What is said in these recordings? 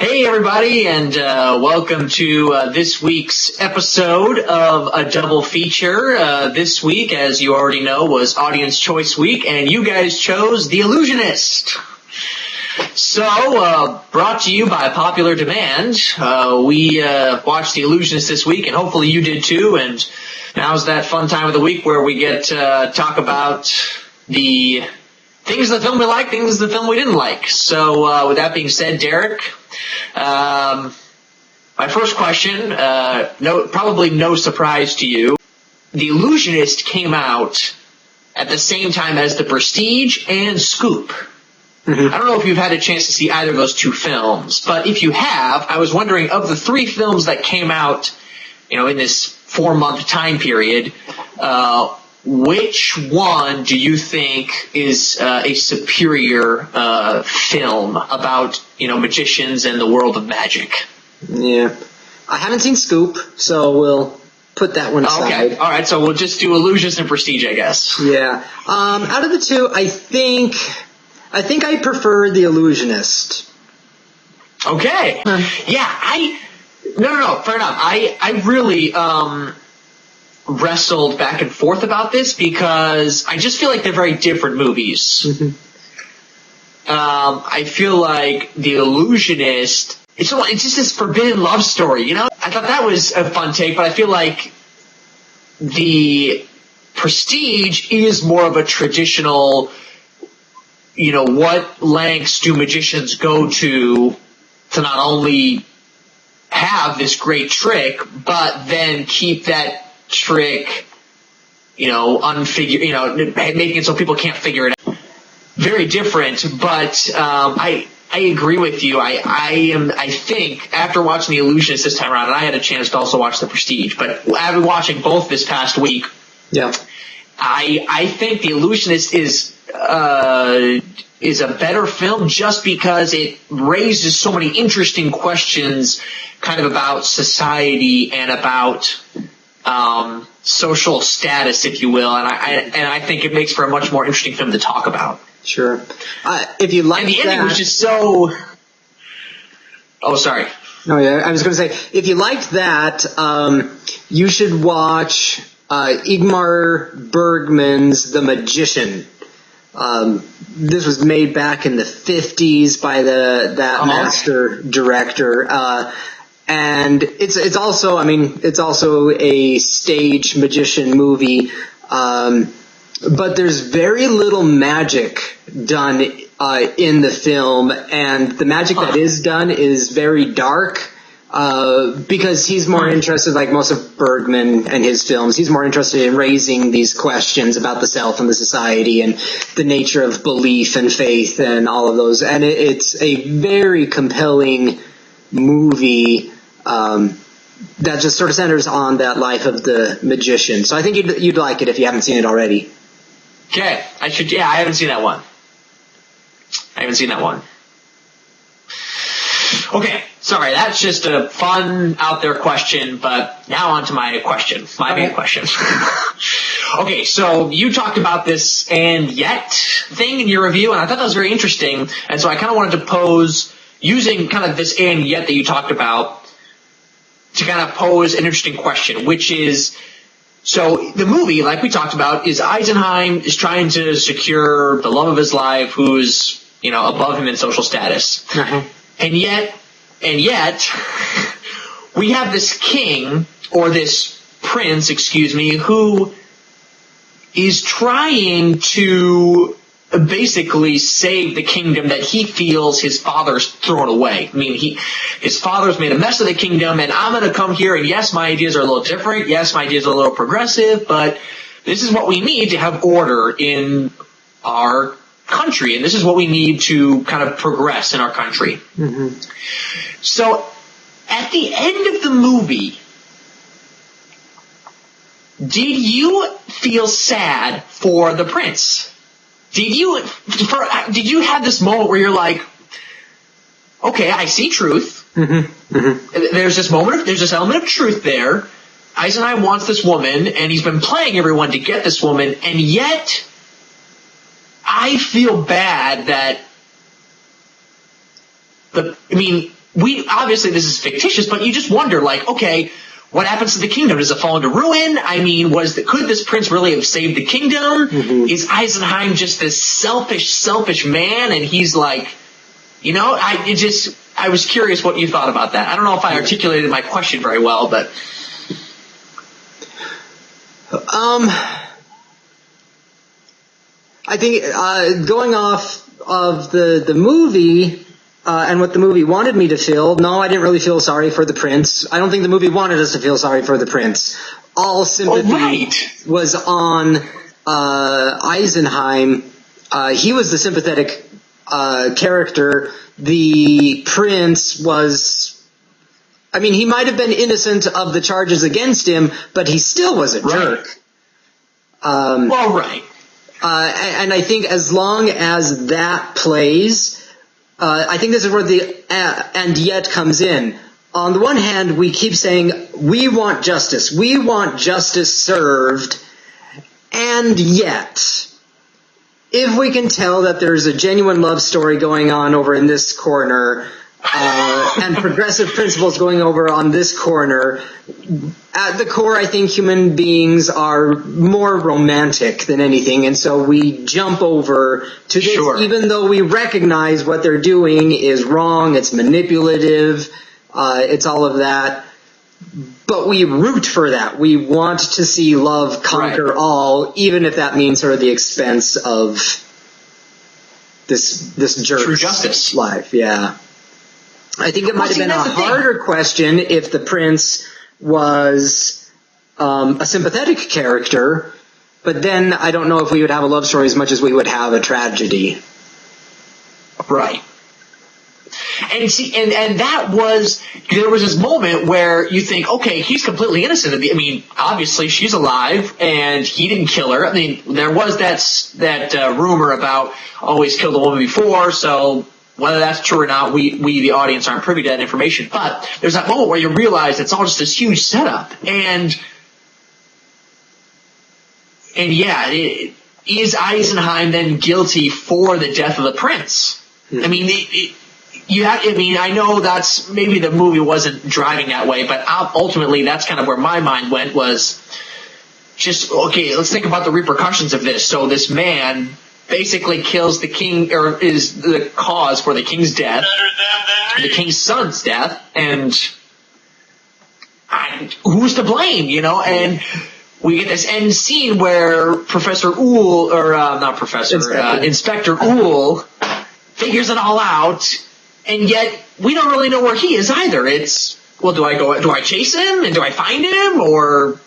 Hey everybody, and welcome to this week's episode of a double feature. This week, as you already know, was Audience Choice Week, and you guys chose The Illusionist. So, brought to you by popular demand, we watched The Illusionist this week, and hopefully you did too, and now's that fun time of the week where we get to talk about the things in the film we like, things in the film we didn't like. So, with that being said, Derek, my first question, probably no surprise to you. The Illusionist came out at the same time as The Prestige and Scoop. Mm-hmm. I don't know if you've had a chance to see either of those two films, but if you have, I was wondering, of the three films that came out, in this 4-month time period, which one do you think is a superior film about, magicians and the world of magic? Yeah. I haven't seen Scoop, so we'll put that one aside. Okay. All right, so we'll just do Illusionist and Prestige, I guess. Yeah. Out of the two, I think I prefer The Illusionist. Okay. Yeah, No, fair enough. I really wrestled back and forth about this because I just feel like they're very different movies. Mm-hmm. I feel like The Illusionist, it's just this forbidden love story, I thought that was a fun take, but I feel like The Prestige is more of a traditional, what lengths do magicians go to not only have this great trick, but then keep that trick, making it so people can't figure it out. Very different, but I agree with you. I think after watching The Illusionist this time around, and I had a chance to also watch The Prestige, but after watching both this past week, yeah, I think The Illusionist is a better film just because it raises so many interesting questions kind of about society and about social status, if you will, and I think it makes for a much more interesting film to talk about. Sure. If you like, and the ending was just so. Oh, sorry. Oh yeah, I was going to say, if you liked that, you should watch Ingmar Bergman's The Magician. This was made back in the 50s by that master director. And it's also a stage magician movie, but there's very little magic done in the film, and the magic that is done is very dark, because he's more interested, like most of Bergman and his films, he's more interested in raising these questions about the self and the society and the nature of belief and faith and all of those, and it's a very compelling movie that just sort of centers on that life of the magician. So I think you'd like it if you haven't seen it already. Okay, I haven't seen that one. Okay, sorry, that's just a fun out there question, but now on to my question, main question. Okay, so you talked about this and yet thing in your review, and I thought that was very interesting, and so I kind of wanted to pose, using kind of this and yet that you talked about, to kind of pose an interesting question, which is, so the movie, like we talked about, is Eisenheim is trying to secure the love of his life who's, above him in social status. Uh-huh. And yet, we have this king, or this prince, who is trying to basically save the kingdom that he feels his father's thrown away. I mean, his father's made a mess of the kingdom, and I'm going to come here, and yes, my ideas are a little different. Yes, my ideas are a little progressive, but this is what we need to have order in our country, and this is what we need to kind of progress in our country. Mm-hmm. So, at the end of the movie, did you feel sad for the prince? Did you have this moment where you're like, okay, I see truth. Mm-hmm. Mm-hmm. There's this element of truth there. Eisenheim wants this woman, and he's been playing everyone to get this woman, and yet I feel bad that obviously this is fictitious, but you just wonder, like, okay, what happens to the kingdom? Does it fall into ruin? I mean, could this prince really have saved the kingdom? Mm-hmm. Is Eisenheim just this selfish man? And he's like, I was curious what you thought about that. I don't know if I articulated my question very well, but. I think going off of the movie and what the movie wanted me to feel, no, I didn't really feel sorry for the prince. I don't think the movie wanted us to feel sorry for the prince. All sympathy was on Eisenheim. He was the sympathetic character. The prince was... I mean, he might have been innocent of the charges against him, but he still was a jerk. Right. And I think as long as that plays, I think this is where the and yet comes in. On the one hand, we keep saying, we want justice. We want justice served. And yet, if we can tell that there's a genuine love story going on over in this corner, and progressive principles going over on this corner, at the core, I think human beings are more romantic than anything, and so we jump over to this, even though we recognize what they're doing is wrong, it's manipulative, it's all of that, but we root for that. We want to see love conquer all, even if that means sort of the expense of this jerk's life. Yeah. I think it might have been a harder question if the prince was a sympathetic character, but then I don't know if we would have a love story as much as we would have a tragedy. Right. And see, and that was, there was this moment where you think, okay, he's completely innocent. I mean, obviously she's alive and he didn't kill her. I mean, there was that rumor about, oh, he's killed a woman before, so whether that's true or not, we the audience aren't privy to that information. But there's that moment where you realize it's all just this huge setup. And yeah, is Eisenheim then guilty for the death of the prince? I mean, I know that's, maybe the movie wasn't driving that way, but ultimately that's kind of where my mind went, was just, okay, let's think about the repercussions of this. So this man basically kills the king, or is the cause for the king's death, the king's son's death, and who's to blame, and we get this end scene where Professor Uhl, or not Professor, Inspector Uhl figures it all out, and yet we don't really know where he is either. It's, well, do I chase him, and do I find him, or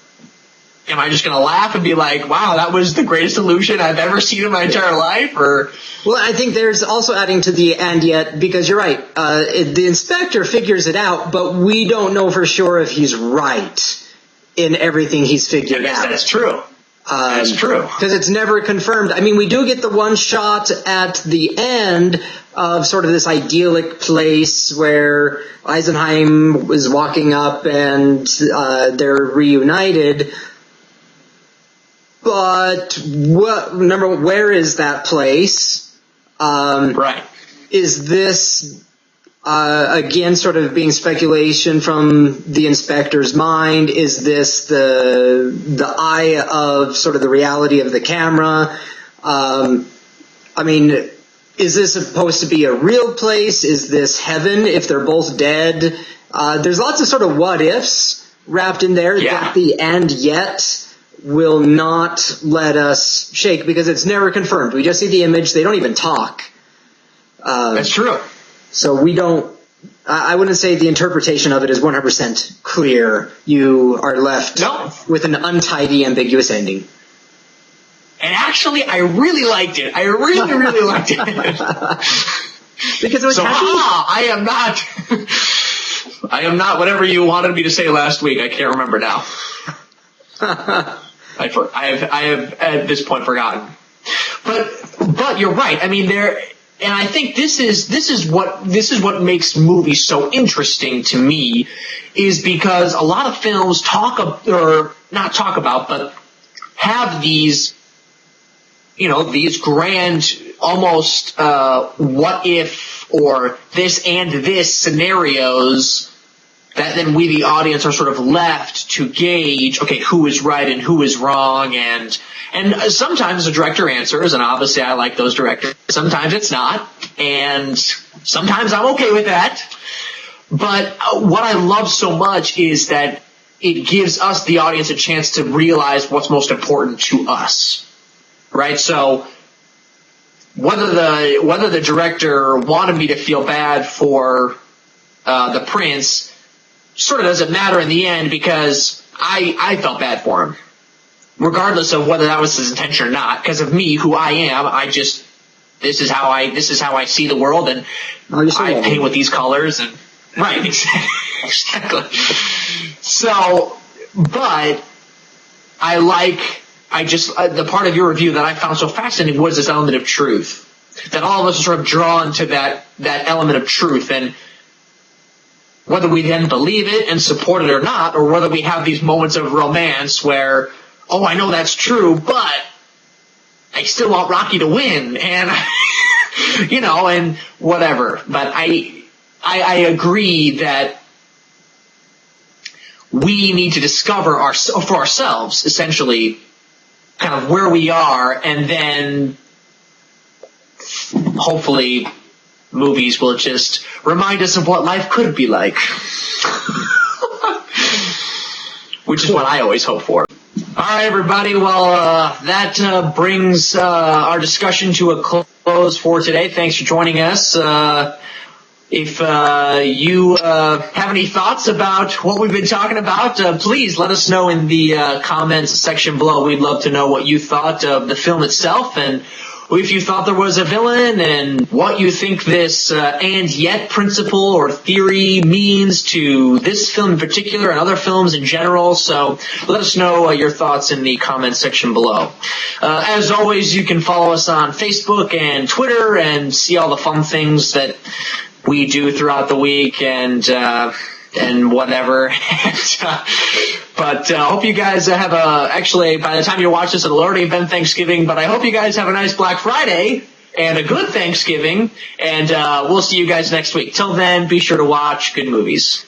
am I just going to laugh and be like, wow, that was the greatest illusion I've ever seen in my entire life? Or, well, I think there's also adding to the and yet, because you're right, the inspector figures it out, but we don't know for sure if he's right in everything he's figured out. That's true. That's true. Because it's never confirmed. I mean, we do get the one shot at the end of sort of this idyllic place where Eisenheim was walking up and they're reunited. But where is that place? Right. Is this again sort of being speculation from the inspector's mind? Is this the eye of sort of the reality of the camera? I mean, is this supposed to be a real place? Is this heaven if they're both dead? There's lots of sort of what ifs wrapped in there that the and yet will not let us shake, because it's never confirmed. We just see the image. They don't even talk. That's true. So we don't, I wouldn't say the interpretation of it is 100% clear. You are left with an untidy, ambiguous ending. And actually, I really liked it. I really, really liked it. Because it was happy? I am not whatever you wanted me to say last week. I can't remember now. I have at this point forgotten. But you're right. I mean, and I think this is what makes movies so interesting to me, is because a lot of films but have these, these grand almost what if or this and this scenarios that then we, the audience, are sort of left to gauge, okay, who is right and who is wrong, and sometimes the director answers, and obviously I like those directors. Sometimes it's not, and sometimes I'm okay with that. But what I love so much is that it gives us, the audience, a chance to realize what's most important to us, right? So whether the director wanted me to feel bad for the prince sort of doesn't matter in the end, because I felt bad for him, regardless of whether that was his intention or not. Because of me, who I am, this is how I see the world, and I paint with these colors, and right, exactly. So, but the part of your review that I found so fascinating was this element of truth, that all of us are sort of drawn to that element of truth, and whether we then believe it and support it or not, or whether we have these moments of romance where, oh, I know that's true, but I still want Rocky to win, and and whatever. But I agree that we need to discover for ourselves, essentially, kind of where we are, and then hopefully movies will just remind us of what life could be like. Which is what I always hope for. All right, everybody. Well, that brings our discussion to a close for today. Thanks for joining us. If you have any thoughts about what we've been talking about, please let us know in the comments section below. We'd love to know what you thought of the film itself, and if you thought there was a villain, and what you think this and yet principle or theory means to this film in particular and other films in general. So let us know your thoughts in the comments section below. As always, you can follow us on Facebook and Twitter and see all the fun things that we do throughout the week and whatever. But I hope you guys have actually, by the time you watch this, it'll already have been Thanksgiving, but I hope you guys have a nice Black Friday and a good Thanksgiving, and we'll see you guys next week. Till then, be sure to watch good movies.